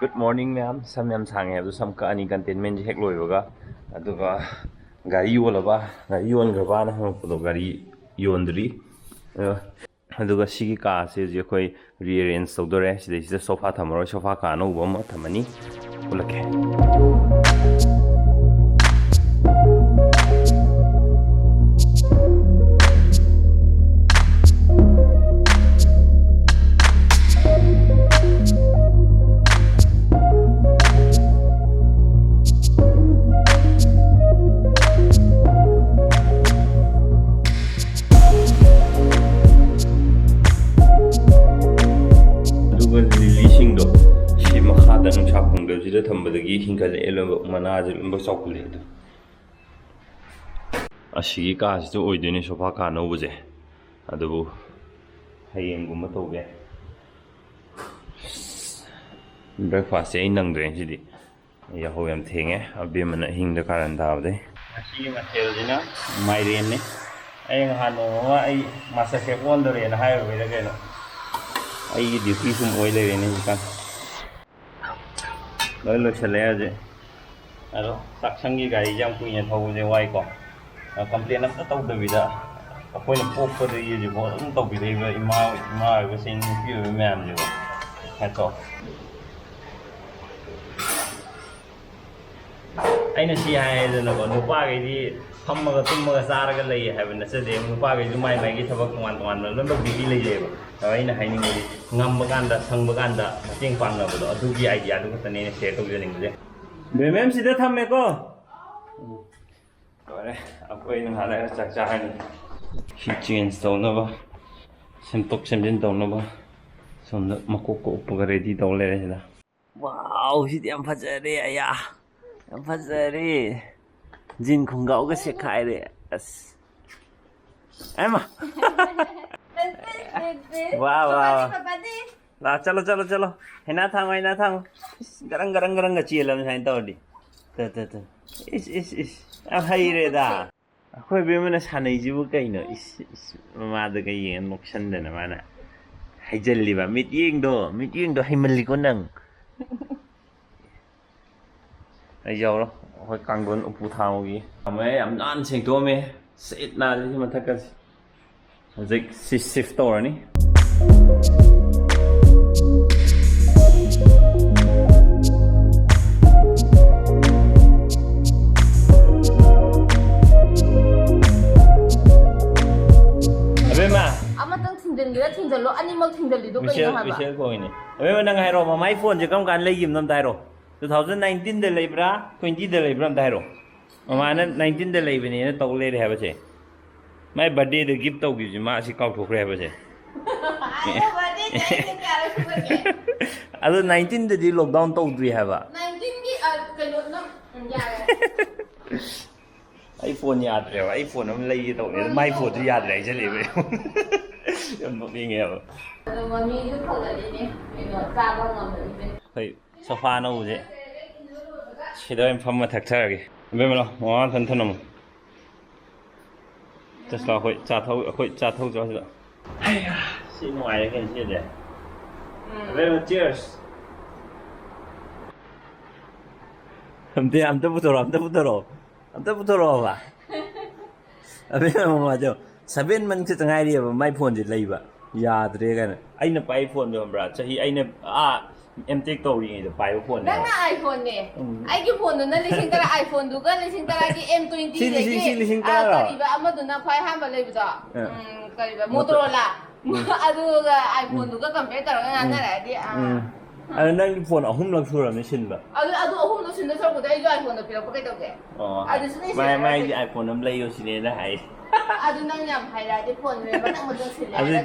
Good morning, ma'am. Some yam sang have some kani containment hek loibaga. Aduga gari yolaba, gari yon graba na hang pudo gari yondri. Aduga sigi ka se je koi rearrange sodore. Sida sofa thamaro sofa ka no boma thamani. Ulake. ꯊꯝꯕꯗꯒꯤ ꯍꯤꯡꯒꯠꯂꯛꯑꯦ ꯃꯅꯥꯁꯦ ꯂꯣꯏꯅꯃꯛ ꯆꯥꯎꯈꯠꯂꯛꯑꯦ ꯑꯗꯣ ꯑꯁꯤꯒꯤ ꯀꯥꯁꯤꯗ ꯑꯣꯏꯗꯣꯏꯅꯦ sofa ꯀꯥ ꯑꯅꯧꯕꯁꯦ ꯑꯗꯨꯕꯨ ꯍꯌꯦꯡꯒꯨꯝꯕ ꯇꯧꯒꯦ ꯕ꯭ꯔꯦꯛꯐꯥꯁꯁꯦ ꯑꯩ ꯅꯪꯗ꯭ꯔꯦ ꯉꯁꯤꯗꯤ ꯌꯥꯍꯧ ꯌꯥꯝ ꯊꯦꯡꯉꯦ ꯑꯕꯦꯝꯃꯅ ꯑꯍꯤꯡꯗ ꯀꯥꯔꯟ ꯇꯥꯕꯗꯩ ꯉꯁꯤꯒꯤ ꯃꯊꯦꯜꯁꯤꯅ ꯃꯥꯏꯔꯦꯟꯅꯤ ꯑꯩ ꯅꯍꯥꯟ ꯅꯣꯡꯃ ꯑꯩ ꯃꯥꯁꯇꯔ ꯆꯦꯐ ꯑꯣꯟꯗꯣꯔꯦꯅ ꯍꯥꯏꯔꯨꯕꯩꯔ ꯀꯩꯅꯣ ꯑꯩꯒꯤ ꯗ꯭ꯌꯨꯇꯤ ꯁꯨꯝ ꯑꯣꯏ ꯂꯩꯔꯦꯅꯦ ꯍꯧꯖꯤꯛꯀꯥꯟ ꯂꯣꯏ ꯂꯣꯏꯁꯤꯜꯂꯦ ꯍꯧꯖꯤꯛ ꯑꯗꯣ ꯆꯥꯛꯁꯪꯒꯤ ꯒꯥꯔꯤꯁꯦ ꯌꯥꯝ ꯀꯨꯏꯅ ꯊꯧꯕꯁꯦ ꯋꯥꯏꯀꯣ ꯀꯝꯄ꯭ꯂꯦꯟ ꯑꯝꯇ ꯇꯧꯗꯕꯤꯗ ꯑꯩꯈꯣꯏꯅ ꯄꯣꯛꯄꯗꯒꯤ ꯍꯧꯖꯤꯛꯐꯥꯎ ꯑꯗꯨꯝ ꯇꯧꯕꯤꯔꯛꯏꯕ ꯏꯃꯥ ꯑꯣꯏꯕꯁꯤꯡ ꯅꯨꯄꯤ ꯑꯣꯏꯕ ꯃꯌꯥꯝꯁꯦꯀꯣ ꯍꯦꯠꯇꯣ ꯑꯩꯅ ꯁꯤ ꯍꯥꯏꯗꯅꯀꯣ ꯅꯨꯄꯥꯈꯩꯗꯤ ꯐꯝꯃꯒ ꯇꯨꯝꯃꯒ ꯆꯥꯔꯒ ꯂꯩ ꯍꯥꯏꯕ ꯅꯠꯆꯗꯦ ꯅꯨꯄꯥꯈꯩꯁꯨ ꯃꯥꯏ ꯃꯥꯏꯒꯤ ꯊꯕꯛ ꯇꯣꯉꯥꯟ ꯇꯣꯉꯥꯟꯕ ꯂꯣꯏꯅꯃꯛ ꯕꯤꯖꯤ ꯂꯩꯖꯩꯑꯕ ꯑꯗꯣ ꯑꯩꯅ ꯍꯥꯏꯅꯤꯡꯕꯗꯤ ꯉꯝꯕ ꯀꯥꯟꯗ ꯁꯪꯕ ꯀꯥꯟꯗ ꯃꯇꯦꯡ ꯄꯥꯡꯅꯕꯗꯣ ꯑꯗꯨꯒꯤ ꯑꯥꯏꯗꯤꯌꯥꯗꯨ ꯈꯛꯇꯅꯦ ꯑꯩꯅ ꯁꯦꯌꯔ ꯇꯧꯖꯅꯤꯡꯕꯁꯦ ꯃꯦꯝ ꯁꯤꯗ ꯊꯝꯃꯦꯀꯣ ꯂꯣꯏꯔꯦ ꯑꯩꯈꯣꯏ ꯉꯥꯏꯍꯥꯛ ꯂꯩꯔ ꯆꯥꯛ ꯆꯥꯔꯅꯤ ꯁꯤ ꯆꯦꯟꯖ ꯇꯧꯅꯕ ꯁꯦꯝꯗꯣꯛ ꯁꯦꯝꯖꯤꯟ ꯇꯧꯅꯕ ꯁꯣꯝꯗ ꯃꯀꯣꯛꯀ ꯎꯞꯄꯒ ꯔꯦꯗꯤ ꯇꯧ ꯂꯩꯔꯦ ꯁꯤꯗ ꯋꯥꯎ ꯁꯤꯗꯤ ꯌꯥꯝ ꯐꯖꯔꯦ ꯑꯌꯥ ꯌꯥꯝ ꯐꯖꯔꯦ ꯖꯤꯟ ꯈꯣꯡꯒ꯭ꯔꯥꯎꯒ ꯁꯦꯠꯈꯥꯏꯔꯦ ꯑꯁ ꯑꯦꯃ वाह वाह ला चलो चलो चलो हिना थांगो गरंग गरंग गरंग चेलम साइन तौरदी त इस अब हईरेदा अखोय बेमना सानैजिबु कइनो इस मामादा कै येन नोक्सनदना माना हाइजल्लिबा मिटिंगदो हाइमल्लिको नंग ai जावरो अखोय कांगदोन उपु थांगोगी अमे याम नान सेंगतोमे सेट नालि मथकस हजिक शिफ्ट तौरनी ꯊꯤꯡꯖꯜꯂꯣ ꯑꯅꯤꯃꯛ ꯊꯤꯡꯖꯜꯂꯤꯗꯣ ꯀꯩꯅꯣ ꯍꯥꯏꯕ ꯋꯤꯁꯦꯜ ꯀꯣꯏꯅꯦ ꯑꯕꯦꯝꯃ ꯅꯪ ꯍꯥꯏꯔꯣ ꯃꯃꯥꯏ ꯐꯣꯟꯁꯦ ꯀꯔꯝ ꯀꯥꯟ ꯂꯩꯈꯤꯕꯅꯣ ꯑꯝꯇ ꯍꯥꯏꯔꯣ 2019 ꯗ ꯂꯩꯕ꯭ꯔꯥ 20 ꯗ ꯂꯩꯕ꯭ꯔꯥ ꯑꯝꯇ ꯍꯥꯏꯔꯣ ꯃꯃꯥꯅ 19 ꯗ ꯂꯩꯕꯅꯦꯅ ꯇꯧ ꯂꯩꯔꯦ ꯍꯥꯏꯕꯁꯦ ꯃꯥꯏ ꯕꯔꯊꯗꯦꯗ ꯒꯤꯐꯠ ꯇꯧꯈꯤꯕꯁꯦ ꯃꯥ ꯑꯁꯤ ꯀꯥꯎꯊꯣꯛꯈ꯭ꯔꯦ ꯍꯥꯏꯕꯁꯦ ꯑꯗꯣ 19 ꯗꯗꯤ ꯂꯣꯛꯗꯥꯎꯟ ꯇꯧꯗ꯭ꯔꯤ ꯍꯥꯏꯕ 19ꯒꯤ ꯀꯩꯅꯣ ꯅꯪ ꯌꯥꯔꯦ ꯑꯩ ꯐꯣꯟ ꯌꯥꯗ꯭ꯔꯦꯕ ꯑꯩ ꯐꯣꯟ ꯑꯃ ꯂꯩꯒꯦ ꯇꯧꯕꯅꯦ ꯑꯗꯣ ꯃꯥꯏ ꯐꯣꯟꯁꯨ ꯌꯥꯗ꯭ꯔꯦ ꯍꯥꯏꯖꯜꯂꯦꯕ ꯌꯥꯝ ꯅꯣꯛꯅꯤꯡꯉꯦꯕ ꯑꯗꯣ ꯃꯃꯤꯁꯨ ꯐꯒꯠꯂꯤꯅꯦ ꯀꯩꯅꯣ ꯆꯥꯕ ꯉꯝꯗꯕꯤꯁꯦ ꯑꯩꯈꯣꯏ ꯁꯣꯐꯥ ꯑꯅꯧꯕꯁꯦ ꯁꯤꯗ ꯑꯣꯏꯅ ꯐꯝꯃ ꯊꯛꯊꯔꯒꯦ ꯏꯕꯦꯝꯃ ꯃꯃꯥ ꯊꯟꯊꯅꯝꯃꯨ ꯆꯁꯂꯥ ꯑꯩꯈꯣꯏ ꯆꯥ ꯊꯧꯖ ꯁꯤꯗ ꯁꯤ ꯅꯨꯡꯉꯥꯏꯔꯦ ꯀꯩꯅꯣ ꯁꯤꯗꯤ ꯏꯕꯦꯝꯃ ꯆꯤꯌꯔꯁ ꯑꯝꯇ ꯄꯨꯊꯣꯔꯛꯑꯣꯕ ꯑꯕꯦꯝꯃ ꯃꯃꯥꯗꯣ 7 ꯃꯟꯊ ꯈꯛꯇ ꯉꯥꯏꯔꯤꯑꯕ ꯃꯥꯏ ꯐꯣꯟꯁꯦ ꯂꯩꯕ ꯌꯥꯗ꯭ꯔꯦ ꯀꯥꯏꯅ ꯑꯩꯅ ꯄꯥꯏ ꯐꯣꯟꯗꯣ ꯈꯪꯕ꯭ꯔꯥ ꯆꯍꯤ ꯑꯩꯅ ꯑꯦꯝꯇꯦꯛ ꯇꯧꯔꯤꯉꯩꯗ ꯄꯥꯏꯕ ꯐꯣꯟꯅꯦ ꯅꯪꯅ ꯑꯥꯏꯐꯣꯟꯅꯦ ꯑꯩꯒꯤ ꯐꯣꯟꯗꯨꯅ 10,000 ꯑꯥꯏꯐꯣꯟꯗꯨꯒ 10,000ꯒꯤ M20 ꯁꯤ 10,000 ꯀꯔꯤꯕ ꯑꯃꯗꯨꯅ ꯈ꯭ꯋꯥꯏ ꯑꯍꯥꯟꯕ ꯂꯩꯕꯗꯣ ꯀꯔꯤꯕ ꯃꯣꯇꯣꯔꯣꯂꯥ ꯑꯗꯨꯒ ꯑꯥꯏꯐꯣꯟꯗꯨꯒ ꯀꯝꯄꯦꯌꯔ ꯇꯧꯔꯒ ꯉꯥꯡꯅꯔꯛꯑꯗꯤ ꯑꯗꯣ ꯅꯪꯒꯤ ꯐꯣꯟ 3ꯂꯛ ꯁꯨꯔꯕꯅꯤ ꯁꯤꯟꯕ ꯑꯗꯨ ꯑꯍꯨꯝꯗꯣ ꯁꯤꯟꯗ ꯁꯔꯛꯄꯗ ꯑꯩꯁꯨ ꯑꯥꯏꯐꯣꯟꯗꯣ ꯄꯤꯔꯛꯄ ꯀꯩꯗꯧꯒꯦ ꯃꯥꯏꯒꯤ ꯑꯥꯏꯐꯣꯟ ꯑꯃ ꯂꯩꯌꯣ ꯁꯤꯅꯦꯅ ꯍꯥꯏ ꯑꯗꯨ ꯅꯪ ꯌꯥꯝ ꯍꯥꯏꯔꯛꯑꯗꯤ ꯐꯣꯟ ꯃꯊꯪ ꯃꯊꯪ ꯁꯤꯜꯂꯦ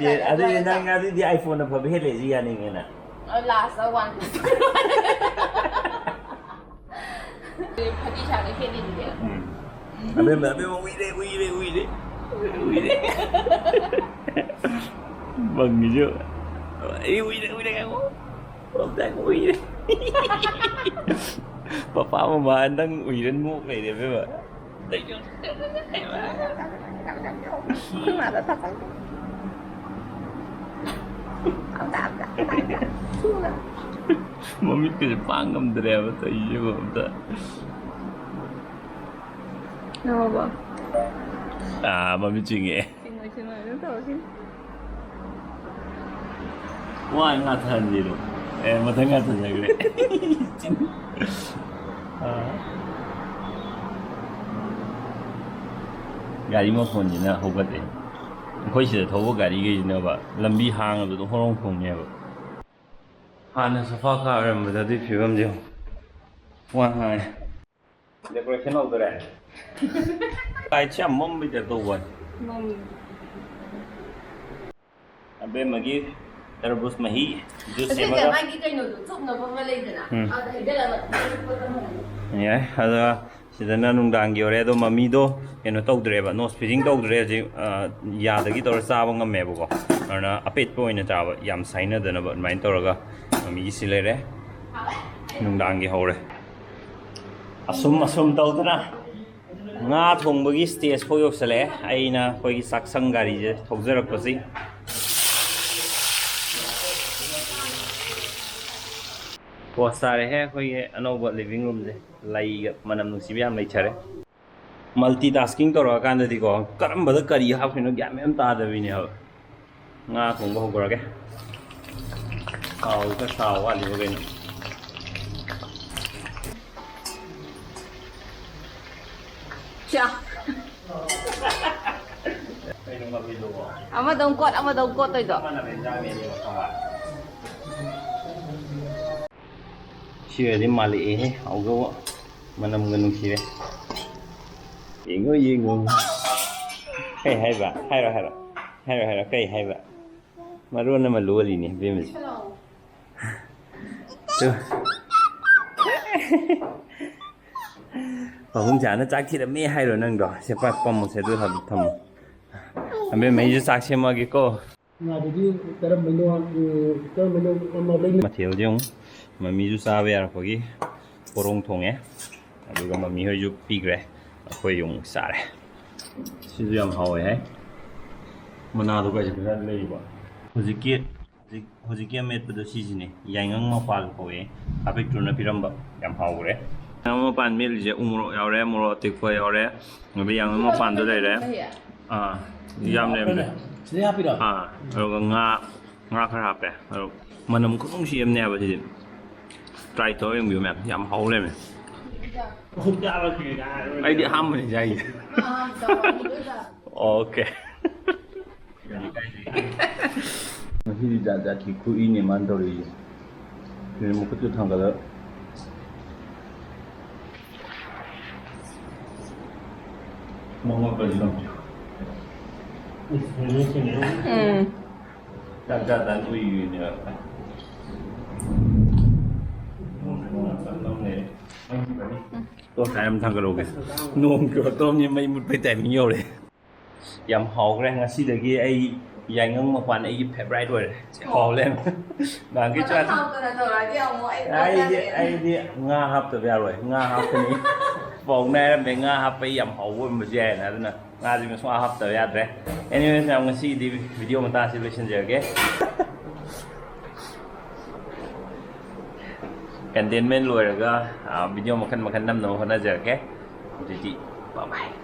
ꯑꯗꯨꯗꯤ ꯅꯪ ꯑꯗꯨꯗꯤ ꯑꯥꯏꯐꯣꯟꯅ ꯐꯕ ꯍꯦꯜꯂꯦꯁꯤ ꯌꯥꯅꯤꯡꯉꯦꯅ ꯂꯥꯁꯇ 1 ꯐꯗꯤ ꯁꯥꯒ ꯍꯦꯜꯂꯤꯗꯨꯗꯤ ꯑꯕꯦꯝꯃ 우이래 ꯃꯪꯒꯤꯁꯨ ꯑꯩ 우이래 가고 우이래 ꯄꯄꯥ ꯃꯃꯥ ꯅꯪ 우이는 ꯃꯣꯛ ꯂꯩꯔꯦ ꯑꯕꯦꯝꯃ ꯃꯃꯤꯠꯀꯁꯦ ꯄꯥꯡ ꯉꯝꯗ꯭ꯔꯦꯕ ꯇꯧꯔꯤꯁꯦ ꯑꯝꯇ ꯅꯣꯕ ꯃꯃꯤꯠ ꯆꯤꯡꯉꯦ ꯆꯤꯡꯉꯣꯏ ꯑꯗꯨꯝ ꯇꯧꯔꯁꯤ ꯋꯥ ꯉꯥꯊꯍꯟꯁꯤꯔꯣ ꯃꯊꯪ ꯉꯥꯊꯖꯈ꯭ꯔꯦ ꯒꯥꯔꯤ ꯃꯈꯣꯟꯁꯤꯅ ꯍꯧꯒꯠꯂꯦ ꯑꯩꯈꯣꯏ ꯁꯤꯗ ꯊꯧꯕ ꯒꯥꯔꯤꯈꯩꯁꯤꯅꯕ ꯂꯝꯕꯤ ꯍꯥꯡꯉꯕ ꯑꯗꯨꯝ ꯍꯣꯔꯣꯡ ꯊꯣꯡꯅꯦꯕ ꯍꯥꯟꯅ ꯁꯣꯐꯥ ꯀꯥ ꯑꯣꯏꯔꯝꯕꯗ ꯑꯗꯨꯒꯤ ꯐꯤꯕꯝꯁꯦ ꯋꯥ ꯍꯥꯡꯉꯦ ꯗꯦꯀꯣꯔꯦꯁꯟ ꯍꯧꯗꯣꯔꯦ ꯂꯥꯏꯠꯁꯦ ꯌꯥꯝ ꯃꯝꯕꯩ ꯇꯥꯏꯞ ꯇꯧꯕ ꯑꯕꯦꯝꯃꯒꯤ ꯇꯔꯕꯨꯁ ꯃꯍꯤ ꯖꯨꯁ ꯁꯦꯝꯃꯒ ꯃꯥꯒꯤ ꯀꯩꯅꯣꯗꯣ ꯆꯨꯞꯅꯕ ꯑꯃ ꯂꯩꯗꯅ ꯑꯗ ꯍꯩꯖꯤꯜꯂꯒ ꯌꯥꯏ ꯑꯗꯨꯒ ꯁꯤꯗꯅ ꯅꯨꯡꯗꯥꯡꯒꯤ ꯑꯣꯏꯔꯦ ꯑꯗꯣ ꯃꯃꯤꯗꯣ ꯀꯩꯅꯣ ꯇꯧꯗ꯭ꯔꯦꯕ ꯅꯣꯁ ꯐꯤꯗꯤꯡ ꯇꯧꯗ꯭ꯔꯦ ꯍꯧꯖꯤꯛ ꯌꯥꯗꯒꯤ ꯇꯧꯔ ꯆꯥꯕ ꯉꯝꯃꯦꯕꯀꯣ ꯑꯗꯨꯅ ꯑꯄꯦꯠꯄ ꯑꯣꯏꯅ ꯆꯥꯕ ꯌꯥꯝ ꯁꯥꯏꯅꯗꯅꯕ ꯑꯗꯨꯃꯥꯏꯅ ꯇꯧꯔꯒ ꯃꯃꯤꯒꯤꯁꯤ ꯂꯩꯔꯦ ꯅꯨꯡꯗꯥꯡꯒꯤ ꯍꯧꯔꯦ ꯑꯁꯨꯝ ꯇꯧꯗꯅ ꯉꯥ ꯊꯣꯡꯕꯒꯤ ꯁ꯭ꯇꯦꯖ ꯐꯥꯎ ꯌꯧꯁꯜꯂꯛꯑꯦ ꯑꯩꯅ ꯑꯩꯈꯣꯏꯒꯤ ꯆꯥꯛꯁꯪ ꯒꯥꯔꯤꯁꯦ ꯊꯧꯖꯔꯛꯄꯁꯤ ꯄꯣꯁ ꯇꯥꯔꯦꯍꯦ ꯑꯩꯈꯣꯏꯒꯤ ꯑꯅꯧꯕ ꯂꯤꯕꯤꯡ ꯔꯨꯝꯁꯦ ꯂꯩꯒ ꯃꯅꯝ ꯅꯨꯡꯁꯤꯕ ꯌꯥꯝ ꯂꯩꯊꯔꯦ ꯃꯜꯇꯤ ꯇꯥꯁꯀꯤꯡ ꯇꯧꯔꯛꯑꯀꯥꯟꯗꯗꯤꯀꯣ ꯀꯔꯝꯕꯗ ꯀꯔꯤ ꯍꯥꯞꯈꯤꯅꯣ ꯒ꯭ꯌꯥꯟ ꯃꯌꯥꯝ ꯇꯥꯗꯕꯤꯅꯦ ꯍꯥꯏꯕ ꯉꯥ ꯊꯣꯡꯕ ꯍꯧꯈ꯭ꯔꯒꯦ ꯊꯥꯎ ꯈꯔ ꯁꯥꯕ ꯋꯥꯠꯂꯤꯕ ꯀꯩꯅꯣ ꯀꯩꯅꯣ ꯉꯝꯃꯤꯗꯨꯕꯣ ꯑꯃꯗꯧ ꯀꯣꯠꯇꯣꯏꯗꯣ ꯁꯤ ꯑꯣꯏꯔꯗꯤ ꯃꯥꯜꯂꯛꯑꯦꯍꯦ ꯍꯥꯎꯗꯧꯕ ꯃꯅꯝꯒ ꯅꯨꯡꯁꯤꯔꯦ ꯌꯦꯡꯉꯣ ꯀꯩ ꯍꯥꯏꯕ ꯍꯥꯏꯔꯣ ꯀꯩ ꯍꯥꯏꯕ ꯃꯔꯣꯟ ꯑꯃ ꯂꯣꯜꯂꯤꯅꯦ ꯕꯦꯝꯃꯁꯦ ꯄꯥꯕꯨꯡ ꯆꯥꯅ ꯆꯥꯛ ꯊꯤꯔꯝꯃꯦ ꯍꯥꯏꯔꯣ ꯅꯪꯗꯣ ꯁꯦ ꯄꯝꯃꯨꯁꯦ ꯑꯗꯨ ꯊꯝꯃꯨ ꯑꯕꯦꯝ ꯑꯩꯁꯨ ꯆꯥꯛ ꯁꯦꯝꯃꯒꯦꯀꯣ ꯃꯊꯦꯜꯁꯦ ꯑꯃꯨꯛ ꯃꯃꯤꯁꯨ ꯆꯥꯕ ꯌꯥꯔꯛꯄꯒꯤ ꯄꯣꯔꯣꯡ ꯊꯣꯡꯉꯦ ꯑꯗꯨꯒ ꯃꯃꯤ ꯍꯣꯏꯁꯨ ꯄꯤꯈ꯭ꯔꯦ ꯑꯩꯈꯣꯏ ꯑꯃꯨꯛ ꯆꯥꯔꯦ ꯁꯤꯁꯨ ꯌꯥꯝ ꯍꯥꯎꯋꯦ ꯍꯥꯏ ꯃꯅꯥꯗꯣ ꯀꯩꯁꯨ ꯈꯔ ꯂꯩꯕ ꯍꯧꯖꯤꯛꯀꯤ ꯑꯃꯦꯠꯄꯗꯣ ꯁꯤꯁꯤꯅꯦ ꯌꯥꯏꯉꯪ ꯃꯄꯥꯜ ꯀꯧꯋꯦ ꯑꯄꯤꯛꯇ꯭ꯔꯨꯅ ꯄꯤꯔꯝꯕ ꯌꯥꯝ ꯍꯥꯎꯈ꯭ꯔꯦ ꯌꯥꯏꯉꯪ ꯃꯄꯥꯟ ꯃꯦꯠꯂꯤꯁꯦ ꯎ ꯃꯣꯔꯣꯛ ꯌꯥꯎꯔꯦ ꯃꯣꯔꯣꯛ ꯑꯇꯦꯛꯄ ꯌꯥꯎꯔꯦ ꯑꯗꯨꯒ ꯌꯥꯏꯉꯪ ꯃꯄꯥꯟꯗꯣ ꯂꯩꯔꯦ ꯌꯥꯝ ꯂꯩꯔꯝꯗꯦ ꯑꯗꯨꯒ ꯉꯥ ꯈꯔ ꯍꯥꯞꯄꯦ ꯑꯗꯨ ꯃꯅꯝ ꯈꯨꯅꯨꯡꯁꯤ ꯑꯃꯅꯦ ꯍꯥꯏꯕ ꯁꯤꯗꯤ ꯇ꯭ꯔꯥꯏ ꯇꯧꯔ ꯌꯦꯡꯕꯤꯌꯨ ꯃꯌꯥꯝ ꯌꯥꯝ ꯍꯥꯎ ꯂꯩꯔꯝꯃꯦ ꯑꯩꯗꯤ ꯑꯍꯥꯟꯕꯅꯤ ꯆꯥꯏꯁꯦ ꯑꯣꯀꯦ ꯉꯁꯤꯗꯤ ꯖꯥꯠ ꯖꯥꯠꯀꯤ ꯈꯨꯏꯅꯦ ꯃꯥꯅ ꯇꯧꯔꯤꯁꯦ ꯁꯤꯗ ꯃꯈꯨꯠꯇꯨ ꯊꯥꯡꯒꯠꯂ ꯖꯥꯠ ꯎꯏꯅꯦꯕ ꯇꯣꯁ ꯑꯃ ꯊꯥꯡꯒꯠꯍꯧꯒꯦ ꯅꯣꯡ ꯆꯨꯔꯛꯇꯧꯔꯕꯅꯤ ꯃꯩ ꯃꯨꯠꯄꯩ ꯇꯥꯏꯃꯤꯡ ꯌꯧꯔꯦ ꯌꯥꯝ ꯍꯥꯎꯈ꯭ꯔꯦ ꯉꯁꯤꯗꯒꯤ ꯑꯩ ꯌꯥꯏꯉꯪ ꯃꯄꯥꯟ ꯑꯩꯒꯤ ꯐꯦꯚꯣꯔꯥꯏꯠ ꯑꯣꯏꯔꯦ ꯍꯥꯎꯂꯦ ꯅꯍꯥꯟꯒꯩ ꯑꯩꯗꯤ ꯉꯥ ꯍꯥꯞꯇꯕ ꯌꯥꯔꯣꯏ ꯉꯥ ꯍꯥꯞꯀꯅꯤ ꯄꯥꯎꯅ ꯍꯥꯏꯔꯝꯃꯦ ꯉꯥ ꯍꯥꯞꯄꯩ ꯌꯥꯝ ꯍꯥꯎꯕ ꯑꯣꯏꯔꯝꯕꯁꯨ ꯌꯥꯏꯅ ꯑꯗꯨꯅ ꯉꯥꯁꯤ ꯁꯨꯡꯍꯥꯞ ꯍꯥꯞꯇꯕ ꯌꯥꯗ꯭ꯔꯦ ꯑꯦꯅꯤꯋꯦꯁ ꯌꯥꯝ ꯉꯁꯤꯒꯤꯗꯤ ꯚꯤꯗꯤꯑꯣ ꯃꯇꯥꯡꯁꯤ ꯂꯣꯏꯁꯤꯟꯖꯔꯒꯦ ꯀꯟꯇꯦꯟꯃꯦꯟ ꯂꯣꯏꯔꯒ ꯚꯤꯗꯤꯑꯣ ꯃꯈꯜ ꯅꯝꯅꯕ ꯍꯣꯠꯅꯖꯔꯒꯦ ꯍꯧꯖꯤꯛꯇꯤ ꯕꯥꯏ